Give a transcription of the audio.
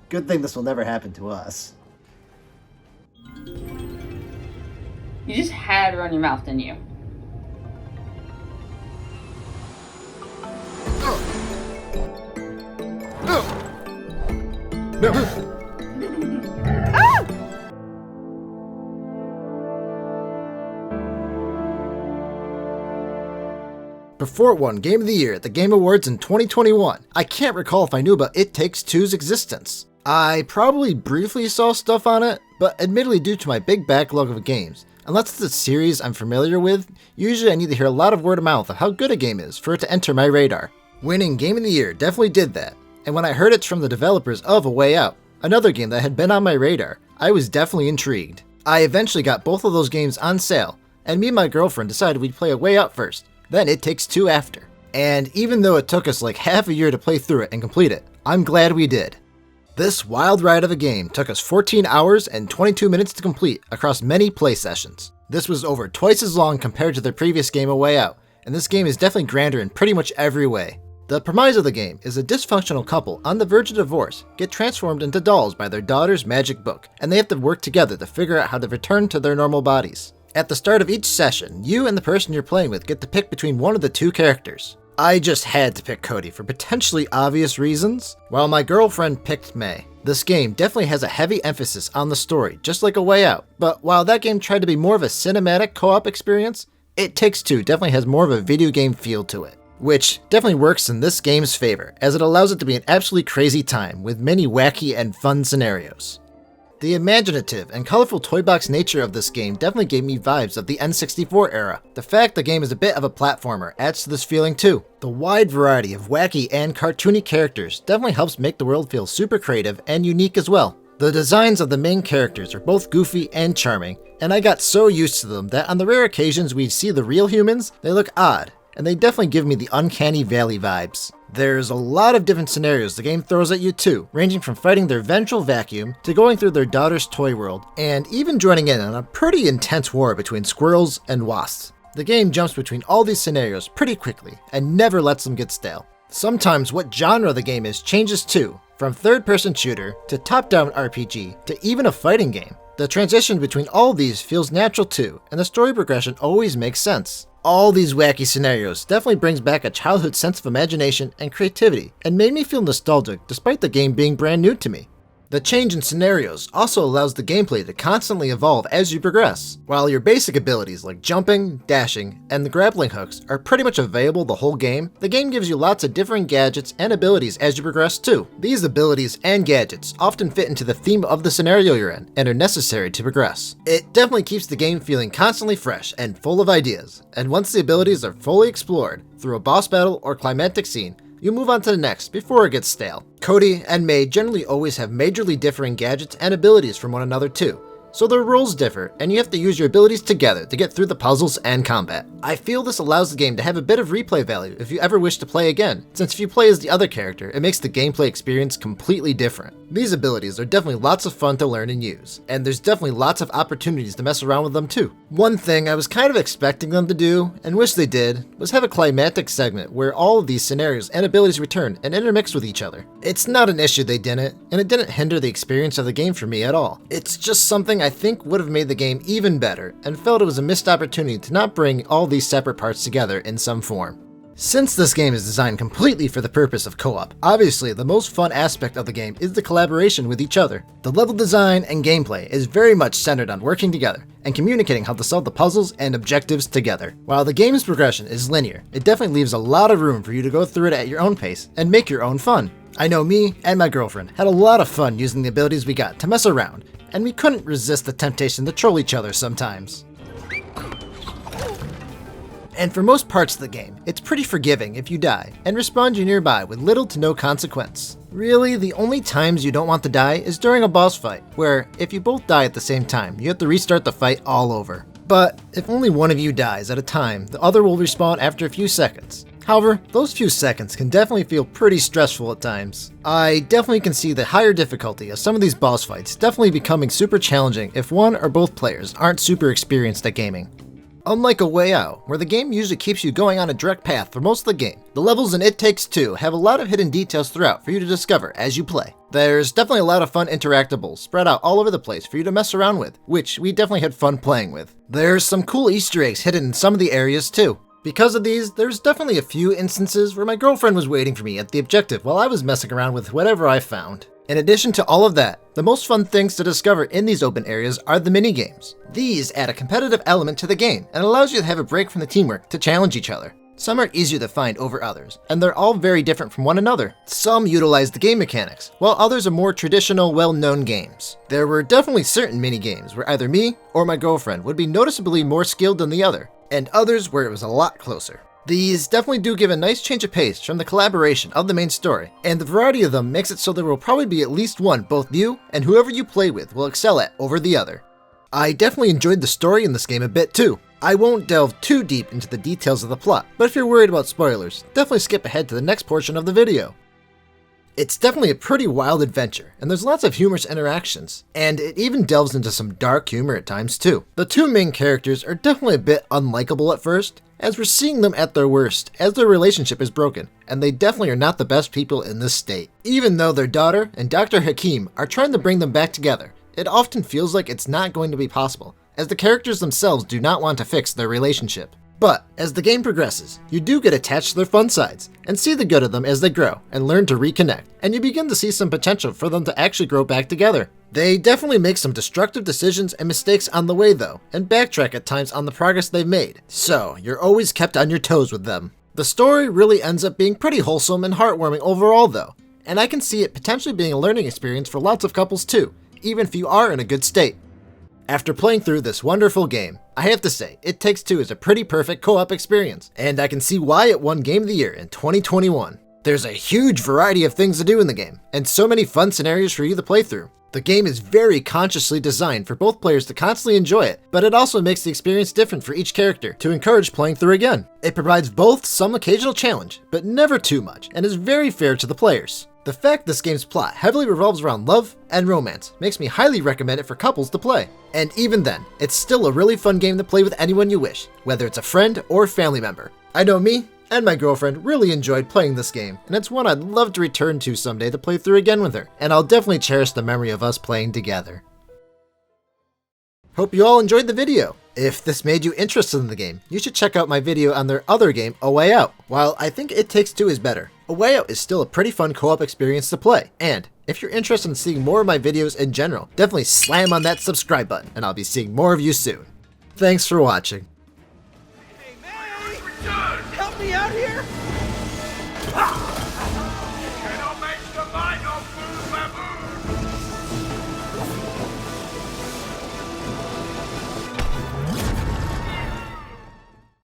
Good thing this will never happen to us. You just had to run your mouth, didn't you? No. Before it won Game of the Year at the Game Awards in 2021, I can't recall if I knew about It Takes Two's existence. I probably briefly saw stuff on it, but admittedly due to my big backlog of games, unless it's a series I'm familiar with, usually I need to hear a lot of word of mouth of how good a game is for it to enter my radar. Winning Game of the Year definitely did that, and when I heard it's from the developers of A Way Out, another game that had been on my radar, I was definitely intrigued. I eventually got both of those games on sale, and me and my girlfriend decided we'd play A Way Out first, then It Takes Two after. And even though it took us like half a year to play through it and complete it, I'm glad we did. This wild ride of a game took us 14 hours and 22 minutes to complete across many play sessions. This was over twice as long compared to their previous game A Way Out, and this game is definitely grander in pretty much every way. The premise of the game is a dysfunctional couple on the verge of divorce get transformed into dolls by their daughter's magic book, and they have to work together to figure out how to return to their normal bodies. At the start of each session, you and the person you're playing with get to pick between one of the two characters. I just had to pick Cody for potentially obvious reasons, while my girlfriend picked May. This game definitely has a heavy emphasis on the story, just like A Way Out, but while that game tried to be more of a cinematic co-op experience, It Takes Two definitely has more of a video game feel to it, which definitely works in this game's favor, as it allows it to be an absolutely crazy time with many wacky and fun scenarios. The imaginative and colorful toy box nature of this game definitely gave me vibes of the N64 era. The fact the game is a bit of a platformer adds to this feeling too. The wide variety of wacky and cartoony characters definitely helps make the world feel super creative and unique as well. The designs of the main characters are both goofy and charming, and I got so used to them that on the rare occasions we see the real humans, they look odd, and they definitely give me the Uncanny Valley vibes. There's a lot of different scenarios the game throws at you too, ranging from fighting their vengeful vacuum to going through their daughter's toy world, and even joining in on a pretty intense war between squirrels and wasps. The game jumps between all these scenarios pretty quickly and never lets them get stale. Sometimes what genre the game is changes too, from third-person shooter to top-down RPG to even a fighting game. The transition between all these feels natural too, and the story progression always makes sense. All these wacky scenarios definitely brings back a childhood sense of imagination and creativity, and made me feel nostalgic despite the game being brand new to me. The change in scenarios also allows the gameplay to constantly evolve as you progress. While your basic abilities like jumping, dashing, and the grappling hooks are pretty much available the whole game, the game gives you lots of different gadgets and abilities as you progress too. These abilities and gadgets often fit into the theme of the scenario you're in and are necessary to progress. It definitely keeps the game feeling constantly fresh and full of ideas, and once the abilities are fully explored through a boss battle or climactic scene, you move on to the next before it gets stale. Cody and May generally always have majorly differing gadgets and abilities from one another too, so their roles differ and you have to use your abilities together to get through the puzzles and combat. I feel this allows the game to have a bit of replay value if you ever wish to play again, since if you play as the other character, it makes the gameplay experience completely different. These abilities are definitely lots of fun to learn and use, and there's definitely lots of opportunities to mess around with them too. One thing I was kind of expecting them to do, and wish they did, was have a climactic segment where all of these scenarios and abilities return and intermix with each other. It's not an issue they didn't, and it didn't hinder the experience of the game for me at all. It's just something I think would have made the game even better, and felt it was a missed opportunity to not bring all these separate parts together in some form. Since this game is designed completely for the purpose of co-op, obviously the most fun aspect of the game is the collaboration with each other. The level design and gameplay is very much centered on working together and communicating how to solve the puzzles and objectives together. While the game's progression is linear, it definitely leaves a lot of room for you to go through it at your own pace and make your own fun. I know me and my girlfriend had a lot of fun using the abilities we got to mess around, and we couldn't resist the temptation to troll each other sometimes. And for most parts of the game, it's pretty forgiving if you die, and respawn you nearby with little to no consequence. Really, the only times you don't want to die is during a boss fight, where if you both die at the same time, you have to restart the fight all over. But if only one of you dies at a time, the other will respawn after a few seconds. However, those few seconds can definitely feel pretty stressful at times. I definitely can see the higher difficulty of some of these boss fights definitely becoming super challenging if one or both players aren't super experienced at gaming. Unlike A Way Out, where the game usually keeps you going on a direct path for most of the game, the levels in It Takes Two have a lot of hidden details throughout for you to discover as you play. There's definitely a lot of fun interactables spread out all over the place for you to mess around with, which we definitely had fun playing with. There's some cool Easter eggs hidden in some of the areas too. Because of these, there's definitely a few instances where my girlfriend was waiting for me at the objective while I was messing around with whatever I found. In addition to all of that, the most fun things to discover in these open areas are the mini-games. These add a competitive element to the game and allows you to have a break from the teamwork to challenge each other. Some are easier to find over others, and they're all very different from one another. Some utilize the game mechanics, while others are more traditional, well-known games. There were definitely certain mini-games where either me or my girlfriend would be noticeably more skilled than the other, and others where it was a lot closer. These definitely do give a nice change of pace from the collaboration of the main story, and the variety of them makes it so there will probably be at least one both you and whoever you play with will excel at over the other. I definitely enjoyed the story in this game a bit too. I won't delve too deep into the details of the plot, but if you're worried about spoilers, definitely skip ahead to the next portion of the video. It's definitely a pretty wild adventure, and there's lots of humorous interactions, and it even delves into some dark humor at times too. The two main characters are definitely a bit unlikable at first, as we're seeing them at their worst, as their relationship is broken, and they definitely are not the best people in this state. Even though their daughter and Dr. Hakim are trying to bring them back together, it often feels like it's not going to be possible, as the characters themselves do not want to fix their relationship. But as the game progresses, you do get attached to their fun sides, and see the good of them as they grow and learn to reconnect, and you begin to see some potential for them to actually grow back together. They definitely make some destructive decisions and mistakes on the way though, and backtrack at times on the progress they've made, so you're always kept on your toes with them. The story really ends up being pretty wholesome and heartwarming overall though, and I can see it potentially being a learning experience for lots of couples too, even if you are in a good state. After playing through this wonderful game, I have to say, It Takes Two is a pretty perfect co-op experience, and I can see why it won Game of the Year in 2021. There's a huge variety of things to do in the game, and so many fun scenarios for you to play through. The game is very consciously designed for both players to constantly enjoy it, but it also makes the experience different for each character to encourage playing through again. It provides both some occasional challenge, but never too much, and is very fair to the players. The fact this game's plot heavily revolves around love and romance makes me highly recommend it for couples to play. And even then, it's still a really fun game to play with anyone you wish, whether it's a friend or family member. I know me and my girlfriend really enjoyed playing this game, and it's one I'd love to return to someday to play through again with her, and I'll definitely cherish the memory of us playing together. Hope you all enjoyed the video. If this made you interested in the game, you should check out my video on their other game, A Way Out. While I think It Takes Two is better, A Way Out is still a pretty fun co-op experience to play. And if you're interested in seeing more of my videos in general, definitely slam on that subscribe button, and I'll be seeing more of you soon. Thanks for watching.